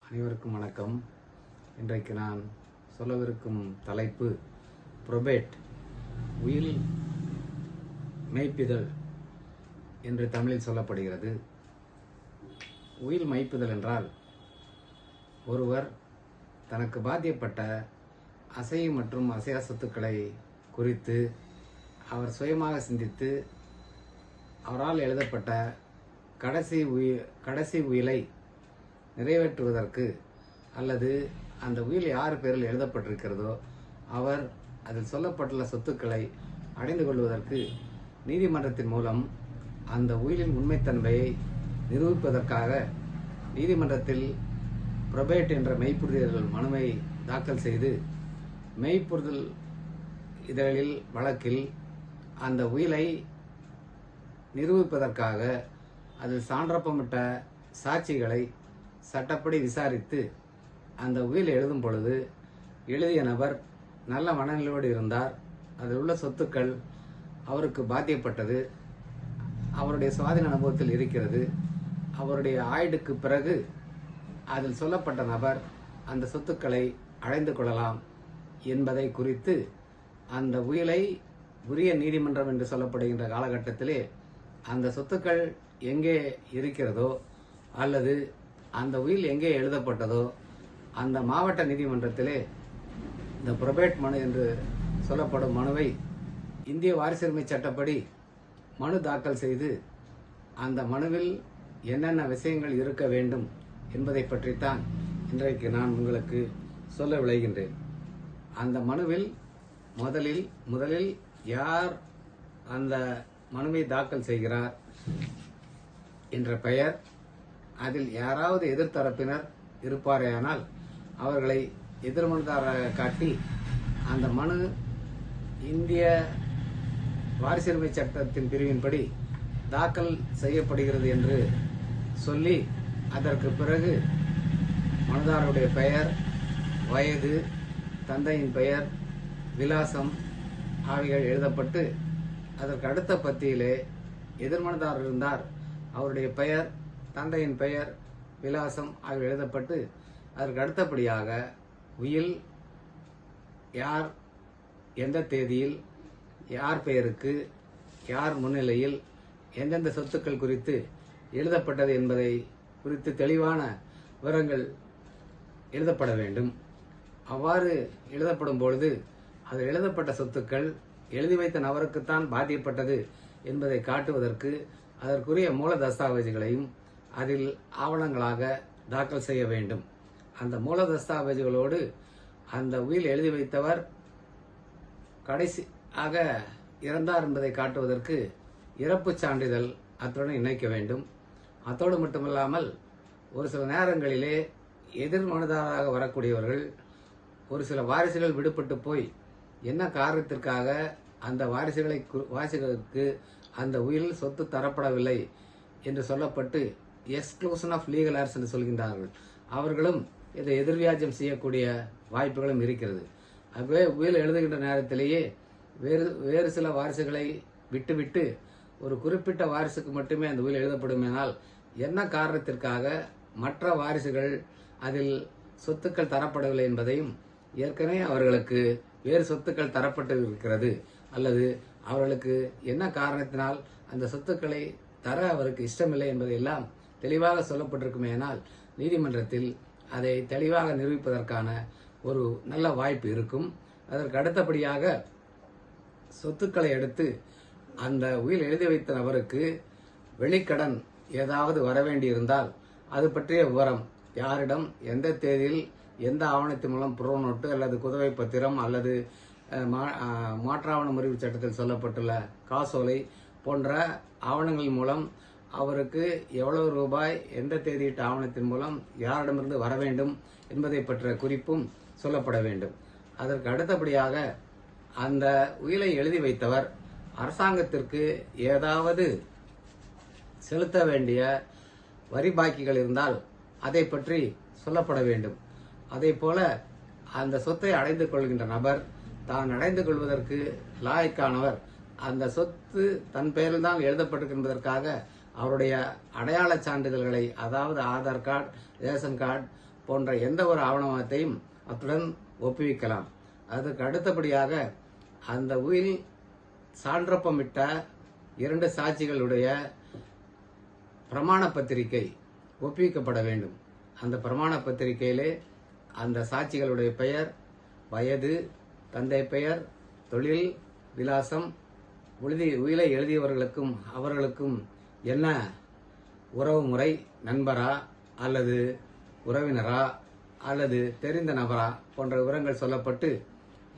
அனைவருக்கும் வணக்கம். இன்றைக்கு நான் சொல்லவிருக்கும் தலைப்பு புரோபேட், உயில் மெய்ப்பிதழ் என்று தமிழில் சொல்லப்படுகிறது. உயில் மெய்ப்பிதழ் என்றால் ஒருவர் தனக்கு பாத்தியப்பட்ட அசைய மற்றும் அசையா சொத்துக்களை குறித்து அவர் சுயமாக சிந்தித்து அவரால் எழுதப்பட்ட கடைசி உயிலை நிறைவேற்றுவதற்கு அல்லது அந்த உயில் யார் பேரில் எழுதப்பட்டிருக்கிறதோ அவர் அதில் சொல்லப்பட்டுள்ள சொத்துக்களை அடைந்து கொள்வதற்கு நீதிமன்றத்தின் மூலம் அந்த உயிலின் உண்மைத்தன்மையை நிரூபிப்பதற்காக நீதிமன்றத்தில் புரோபேட் என்ற மெய்ப்புறுதல் மனுவை தாக்கல் செய்து மெய்ப்புறுதல் இதழில் வழக்கில் அந்த உயிலை நிரூபிப்பதற்காக அதில் சான்றப்பமிட்ட சாட்சிகளை சட்டப்படி விசாரித்து அந்த உயில் எழுதும் பொழுது எழுதிய நபர் நல்ல மனநிலையோடு இருந்தார். அதில் உள்ள சொத்துக்கள் அவருக்கு பாத்தியப்பட்டது, அவருடைய சுவாதீன அனுபவத்தில் இருக்கிறது. அவருடைய ஆயுளுக்கு பிறகு அதில் சொல்லப்பட்ட நபர் அந்த சொத்துக்களை அடைந்து கொள்ளலாம் என்பதை குறித்து அந்த உயிலை உரிய நீதிமன்றம் என்று சொல்லப்படுகின்ற காலகட்டத்திலே அந்த சொத்துக்கள் எங்கே இருக்கிறதோ அல்லது அந்த உயில் எங்கே எழுதப்பட்டதோ அந்த மாவட்ட நீதிமன்றத்திலே இந்த புரோபேட் மனு என்று சொல்லப்படும் மனுவை இந்திய வாரிசுரிமை சட்டப்படி மனு தாக்கல் செய்து அந்த மனுவில் என்னென்ன விஷயங்கள் இருக்க வேண்டும் என்பதை பற்றித்தான் இன்றைக்கு நான் உங்களுக்கு சொல்ல விளைகின்றேன். அந்த மனுவில் முதலில் யார் அந்த மனுவை தாக்கல் செய்கிறார் என்ற பெயர், அதில் யாராவது எதிர்த்தரப்பினர் இருப்பாரேயானால் அவர்களை எதிர்மனுதாரராக காட்டி அந்த மனு இந்திய வாரிசுரிமை சட்டத்தின் பிரிவின்படி தாக்கல் செய்யப்படுகிறது என்று சொல்லி அதற்கு பிறகு மனுதாரருடைய பெயர், வயது, தந்தையின் பெயர், விலாசம் ஆகியவை எழுதப்பட்டு அதற்கு அடுத்த பத்தியிலே எதிர்மனுதாரர் இருந்தார் அவருடைய பெயர், தந்தையின் பெயர், விலாசம் ஆகிய எழுதப்பட்டு அதற்கு அடுத்தபடியாக உயில் யார் எந்த தேதியில் யார் பெயருக்கு யார் முன்னிலையில் எந்தெந்த சொத்துக்கள் குறித்து எழுதப்பட்டது என்பதை குறித்து தெளிவான விவரங்கள் எழுதப்பட வேண்டும். அவ்வாறு எழுதப்படும் பொழுது அதில் எழுதப்பட்ட சொத்துக்கள் எழுதி வைத்த நபருக்குத்தான் பாதிக்கப்பட்டது என்பதை காட்டுவதற்கு அதற்குரிய மூல தஸ்தாவேஜுகளையும் அதில் ஆவணங்களாக தாக்கல் செய்ய வேண்டும். அந்த மூல தஸ்தாவேஜுகளோடு அந்த உயில் எழுதி வைத்தவர் கடைசியாக இறந்தார் என்பதை காட்டுவதற்கு இறப்புச் சான்றிதழ் அத்துடன் இணைக்க வேண்டும். அத்தோடு மட்டுமில்லாமல் ஒரு சில நேரங்களிலே எதிர் மனுதாரராக வரக்கூடியவர்கள் ஒரு சில வாரிசுகள் விடுபட்டு போய் என்ன காரணத்திற்காக அந்த வாரிசுகளுக்கு அந்த உயில் சொத்து தரப்படவில்லை என்று சொல்லப்பட்டு எக்ஸ்க்ளூஷன் ஆஃப் லீகல் ஏர்ஸ் என்று சொல்கின்றார்கள். அவர்களும் இதை எதிர்வியாஜம் செய்யக்கூடிய வாய்ப்புகளும் இருக்கிறது. ஆகவே உயில் எழுதுகின்ற நேரத்திலேயே வேறு சில வாரிசுகளை விட்டுவிட்டு ஒரு குறிப்பிட்ட வாரிசுக்கு மட்டுமே அந்த உயில் எழுதப்படுமேனால் என்ன காரணத்திற்காக மற்ற வாரிசுகள் அதில் சொத்துக்கள் தரப்படவில்லை என்பதையும், ஏற்கனவே அவர்களுக்கு வேறு சொத்துக்கள் தரப்பட்டு இருக்கிறது அல்லது அவர்களுக்கு என்ன காரணத்தினால் அந்த சொத்துக்களை தர அவருக்கு இஷ்டமில்லை என்பதையெல்லாம் தெளிவாக சொல்லப்பட்டிருக்குமேனால் நீதிமன்றத்தில் அதை தெளிவாக நிரூபிப்பதற்கான ஒரு நல்ல வாய்ப்பு இருக்கும். அதற்கு அடுத்தபடியாக சொத்துக்களை எடுத்து அந்த உயில் எழுதி வைத்த நபருக்கு வெளிக்கடன் ஏதாவது வரவேண்டியிருந்தால் அது பற்றிய விவரம், யாரிடம் எந்த தேதியில் எந்த ஆவணத்தின் மூலம் புறவு நோட்டு அல்லது குதவை பத்திரம் அல்லது மாற்றாவண முறிவு சட்டத்தில் சொல்லப்பட்டுள்ள காசோலை போன்ற ஆவணங்கள் மூலம் அவருக்கு எவ்வளவு ரூபாய் எந்த தேதியிட்ட ஆவணத்தின் மூலம் யாரிடமிருந்து வர வேண்டும் என்பதை பற்றிய குறிப்பும் சொல்லப்பட வேண்டும். அதற்கு அடுத்தபடியாக அந்த உயிலை எழுதி வைத்தவர் அரசாங்கத்திற்கு ஏதாவது செலுத்த வேண்டிய வரி பாக்கிகள் இருந்தால் அதை பற்றி சொல்லப்பட வேண்டும். அதே போல அந்த சொத்தை அடைந்து கொள்கின்ற நபர் தான் அடைந்து கொள்வதற்கு லாயக்கானவர், அந்த சொத்து தன் பெயரில் தான் எழுதப்பட்டிருக்கின்றதற்காக அவருடைய அடையாள சான்றிதழ்களை, அதாவது ஆதார் கார்டு, ரேஷன் கார்டு போன்ற எந்த ஒரு ஆவணத்தையும் அத்துடன் ஒப்புவிக்கலாம். அதற்கு அடுத்தபடியாக அந்த உயில் சான்றப்பமிட்ட 2 சாட்சிகளுடைய பிரமாண பத்திரிகை ஒப்புவிக்கப்பட வேண்டும். அந்த பிரமாண பத்திரிகையிலே அந்த சாட்சிகளுடைய பெயர், வயது, தந்தை பெயர், தொழில், விலாசம், உயிலை எழுதியவர்களுக்கும் அவர்களுக்கும் என்ன உறவு முறை, நண்பரா அல்லது உறவினரா அல்லது தெரிந்த நபரா போன்ற விவரங்கள் சொல்லப்பட்டு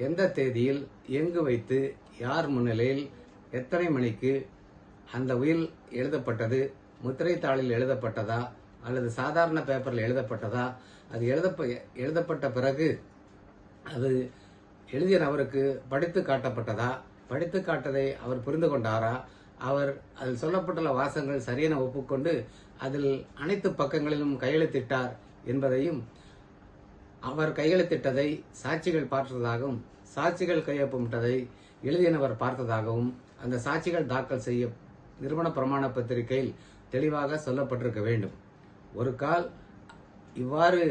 எந்த தேதியில் எங்கு வைத்து யார் முன்னிலையில் எத்தனை மணிக்கு அந்த உயில் எழுதப்பட்டது, முத்திரை தாளில் எழுதப்பட்டதா அல்லது சாதாரண பேப்பரில் எழுதப்பட்டதா, அது எழுதப்பட்ட பிறகு அது எழுதிய நபருக்கு படித்து காட்டப்பட்டதா, படித்து காட்டதை அவர் புரிந்து கொண்டாரா, அவர் அதில் சொல்லப்பட்டுள்ள வாசகங்கள் சரியென ஒப்புக்கொண்டு அதில் அனைத்து பக்கங்களிலும் கையெழுத்திட்டார் என்பதையும், அவர் கையெழுத்திட்டதை சாட்சிகள் பார்த்ததாகவும் சாட்சிகள் கையொப்பமிட்டதை எழுதியனவர் பார்த்ததாகவும் அந்த சாட்சிகள் தாக்கல் செய்ய நிறுவன பிரமாண பத்திரிகையில் தெளிவாக சொல்லப்பட்டிருக்க வேண்டும். ஒரு கால் இவ்வாறு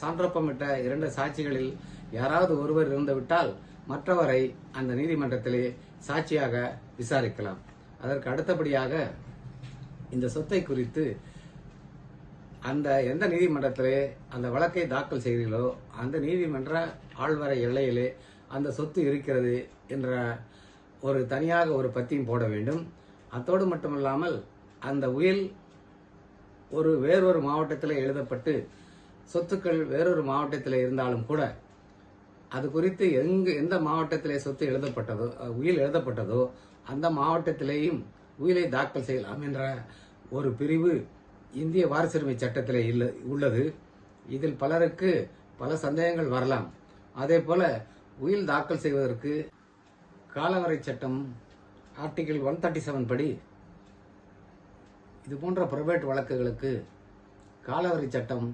சான்றப்பமிட்ட 2 சாட்சிகளில் யாராவது ஒருவர் இருந்துவிட்டால் மற்றவரை அந்த நீதிமன்றத்திலே சாட்சியாக விசாரிக்கலாம். அதற்கு அடுத்தபடியாக இந்த சொத்தை குறித்து அந்த எந்த நீதிமன்றத்திலே அந்த வழக்கை தாக்கல் செய்தீர்களோ அந்த நீதிமன்ற ஆழ்வரை எல்லையிலே அந்த சொத்து இருக்கிறது என்ற ஒரு தனியாக ஒரு பத்தியும் போட வேண்டும். அத்தோடு மட்டுமல்லாமல் அந்த உயில் வேறொரு மாவட்டத்தில் எழுதப்பட்டு சொத்துக்கள் வேறொரு மாவட்டத்தில் இருந்தாலும் கூட அது குறித்து எந்த மாவட்டத்திலே சொத்து எழுதப்பட்டதோ உயில் எழுதப்பட்டதோ அந்த மாவட்டத்திலேயும் உயிலை தாக்கல் செய்யலாம் என்ற ஒரு பிரிவு இந்திய வாரிசுரிமை சட்டத்திலே உள்ளது. இதில் பலருக்கு பல சந்தேகங்கள் வரலாம். அதே போல உயில் தாக்கல் செய்வதற்கு காலவரை சட்டம் ஆர்டிகிள் 137 படி இது போன்ற பிரைவேட் வழக்குகளுக்கு காலவரை சட்டம்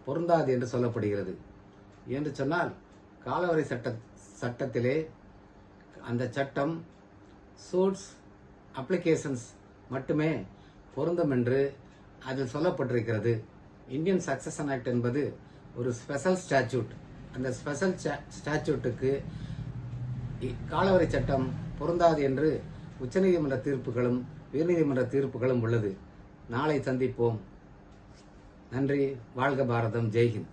பொருந்தாது என்று சொல்லப்படுகிறது. என்று சொன்னால் காலவரை சட்டத்திலே அந்த சட்டம் சூட்ஸ் அப்ளிகேஷன்ஸ் மட்டுமே பொருந்தும் என்று அதில் சொல்லப்பட்டிருக்கிறது. இந்தியன் சக்சஷன் ஆக்ட் என்பது ஒரு ஸ்பெஷல் ஸ்டாட்யூட். அந்த ஸ்பெஷல் ஸ்டாட்யூட்டுக்கு காலவரை சட்டம் பொருந்தாது என்று உச்சநீதிமன்ற தீர்ப்புகளும் உயர்நீதிமன்ற தீர்ப்புகளும் உள்ளது. நாளை சந்திப்போம். நன்றி. வாழ்க பாரதம். ஜெய்ஹிந்த்.